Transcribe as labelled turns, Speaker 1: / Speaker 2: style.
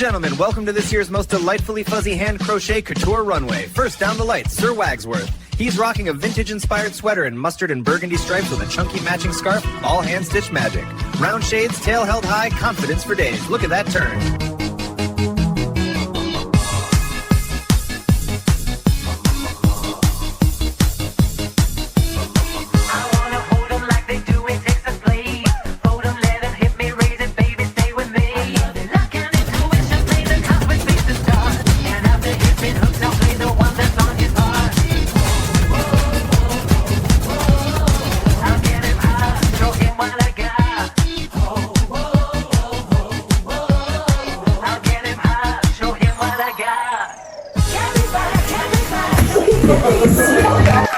Speaker 1: gentlemen, welcome to this year's most delightfully fuzzy hand crochet couture runway. First down the lights, Sir Wagsworth. He's rocking a vintage-inspired sweater in mustard and burgundy stripes with a chunky matching scarf, all hand-stitched magic. Round shades, tail held high, confidence for days. Look at that turn.
Speaker 2: Everybody, everybody.